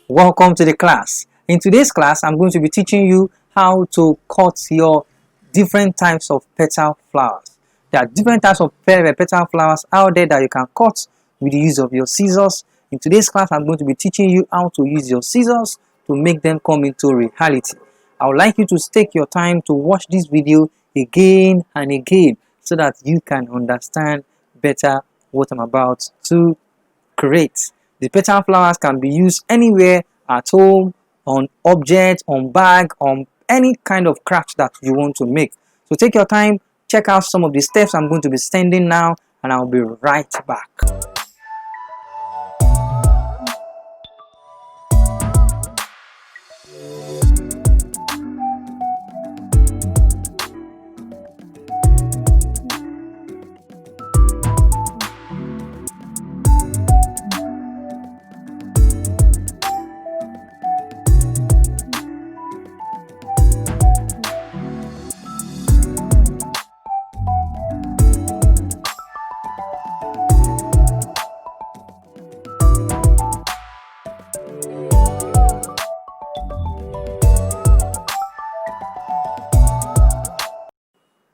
Welcome to the class. In today's class, I'm going to be teaching you how to cut your different types of petal flowers. There are different types of petal flowers out there that you can cut with the use of your scissors. In today's class, I'm going to be teaching you how to use your scissors to make them come into reality. I would like you to take your time to watch this video again and again so that you can understand better what I'm about to create. The petal flowers can be used anywhere, at home, on objects, on bag, on any kind of craft that you want to make. So take your time, check out some of the steps I'm going to be sending now, and I'll be right back.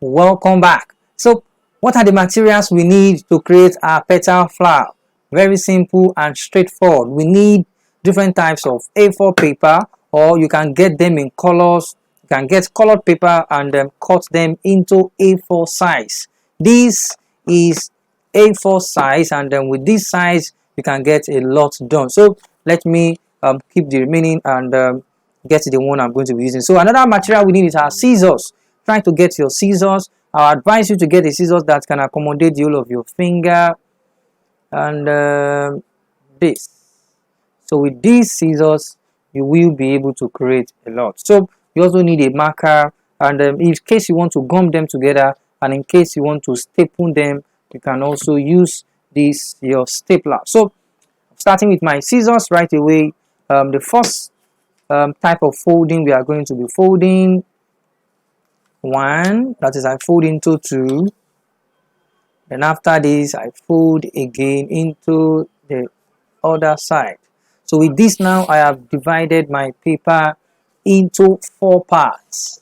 Welcome back. So what are the materials we need to create our petal flower? Very simple and straightforward. We need different types of A4 paper, or you can get them in colors. You can get colored paper and cut them into A4 size. This is A4 size, and then with this size you can get a lot done. So let me keep the remaining and get the one I'm going to be using. So another material we need is our scissors. Try to get your scissors. I advise you to get the scissors that can accommodate the whole of your finger and this. So with these scissors you will be able to create a lot. So you also need a marker, and in case you want to gum them together, and in case you want to staple them, you can also use this, your stapler. So starting with my scissors right away, the first type of folding we are going to be folding one, that is I fold into two, then after this I fold again into the other side. So with this now I have divided my paper into 4 parts.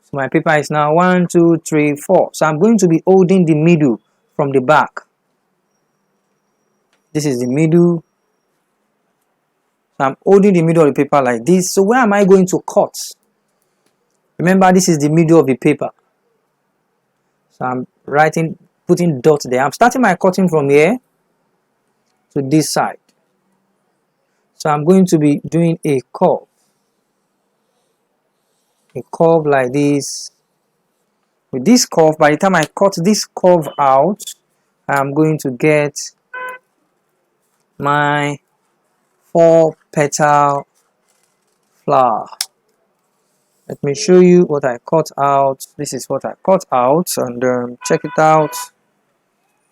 So my paper is now 1, 2, 3, 4. So I'm going to be holding the middle from the back. This is the middle. So I'm holding the middle of the paper like this. So where am I going to cut? Remember, this is the middle of the paper. So I'm putting dots there. I'm starting my cutting from here to this side. So I'm going to be doing a curve. A curve like this. With this curve, by the time I cut this curve out, I'm going to get my 4 petal flower. Let me show you what I cut out. This is what I cut out, and check it out.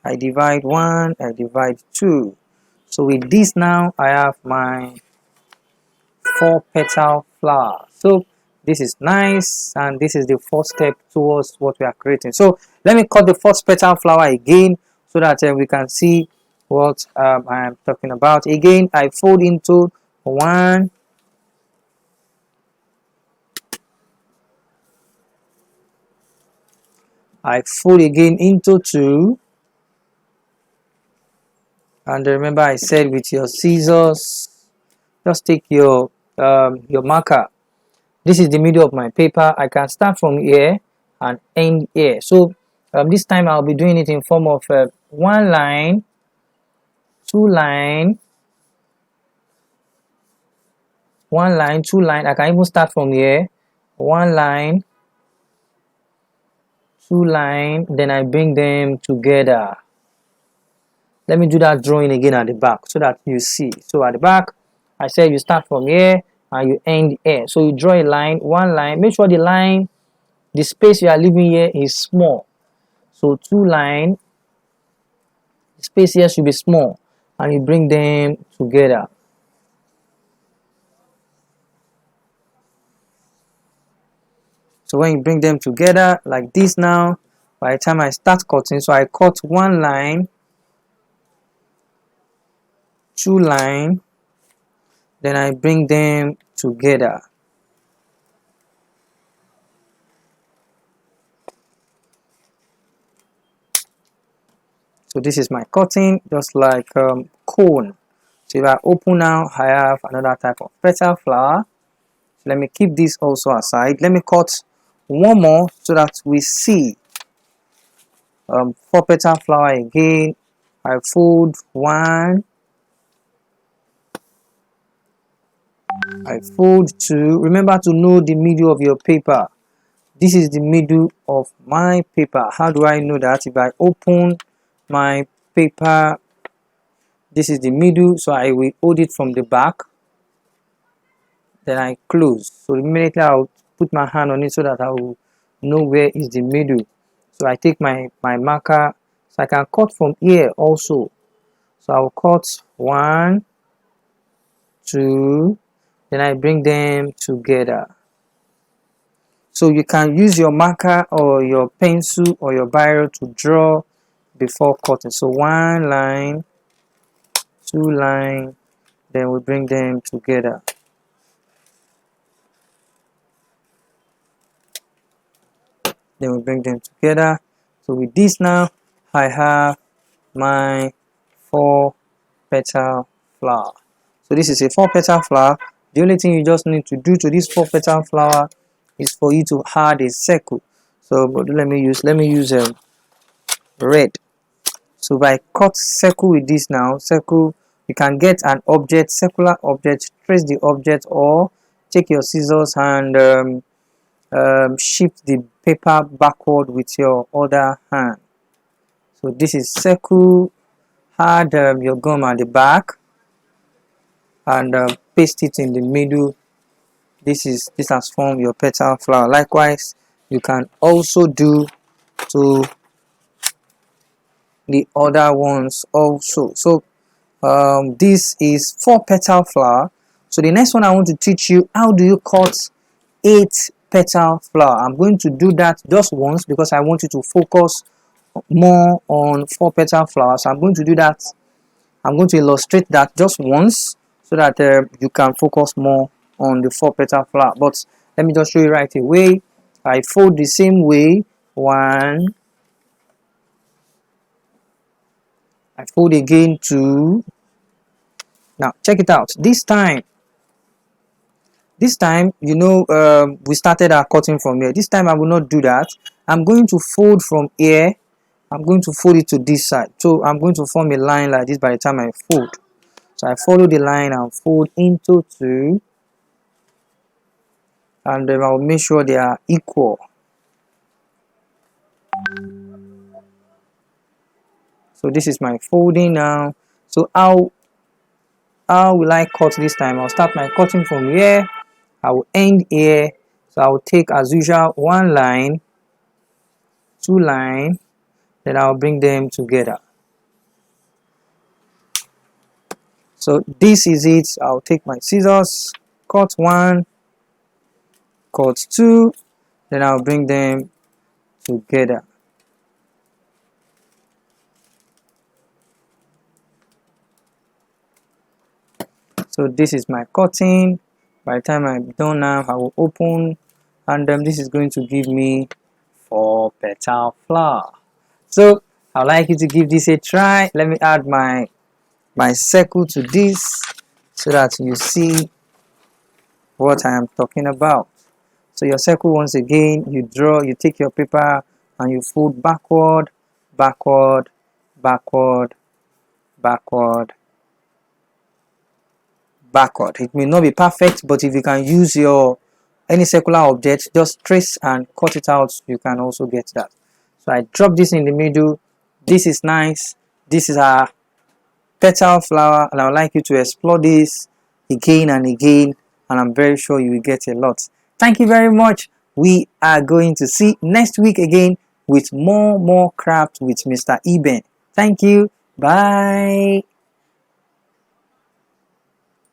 I divide 1, I divide 2. So with this now I have my 4 petal flower. So this is nice, and this is the first step towards what we are creating. So let me cut the first petal flower again so that we can see what I am talking about. Again, I fold into 1, I fold again into 2, and remember I said with your scissors, just take your marker. This is the middle of my paper. I can start from here and end here. So this time I'll be doing it in form of 1 line, 2 line, 1 line, 2 line. I can even start from here, 1 line, 2 line, then I bring them together. Let me do that drawing again at the back so that you see. So at the back, I said you start from here and you end here. So you draw a line, 1 line. Make sure the line, the space you are leaving here is small. So 2 line, the space here should be small, and you bring them together. So when you bring them together like this now, by the time I start cutting, so I cut 1 line, 2 line, then I bring them together. So this is my cutting, just like cone. So if I open now, I have another type of petal flower. So let me keep this also aside. Let me cut one more so that we see 4 petal flower again. I fold 1, I fold 2. Remember to know the middle of your paper. This is the middle of my paper. How do I know that? If I open my paper, this is the middle, so I will hold it from the back, then I close. So immediately I'll put my hand on it so that I will know where is the middle. So I take my marker, so I can cut from here also. So I'll cut 1, 2, then I bring them together. So you can use your marker or your pencil or your biro to draw before cutting. So 1 line, 2 line, then we bring them together. Then we bring them together. So with this now, I have my 4 petal flower. So this is a 4 petal flower. The only thing you just need to do to this 4 petal flower is for you to add a circle. So but let me use red. So if I cut circle with this now, circle, you can get an object, circular object, trace the object, or take your scissors and shift the paper backward with your other hand. So this is circle. Add your gum at the back and paste it in the middle. This has formed your petal flower. Likewise, you can also do to the other ones also. So this is 4 petal flower. So the next one I want to teach you, how do you cut 8 petal flower. I'm going to do that just once because I want you to focus more on 4 petal flowers. I'm going to do that. I'm going to illustrate that just once so that you can focus more on the 4 petal flower. But let me just show you right away. I fold the same way. 1, I fold again 2. Now check it out. This time, you know, we started our cutting from here. This time I will not do that. I'm going to fold from here. I'm going to fold it to this side. So I'm going to form a line like this by the time I fold. So I follow the line and fold into 2. And then I'll make sure they are equal. So this is my folding now. So how will I cut this time? I'll start my cutting from here. I will end here. So I will take as usual 1 line, 2 line, then I'll bring them together. So this is it. I'll take my scissors, cut 1, cut 2, then I'll bring them together. So this is my cutting. By the time I'm done now, I will open, and this is going to give me 4 petal flower. So I'd like you to give this a try. Let me add my circle to this so that you see what I am talking about. So your circle, once again, you draw, you take your paper and you fold backward, backward, backward, backward, backward. It may not be perfect, but if you can use your any circular object, just trace and cut it out, you can also get that. So I drop this in the middle. This is nice. This is our petal flower, and I would like you to explore this again and again, and I'm very sure you will get a lot. Thank you very much. We are going to see next week again with more craft with Mr. EBEN. Thank you. Bye.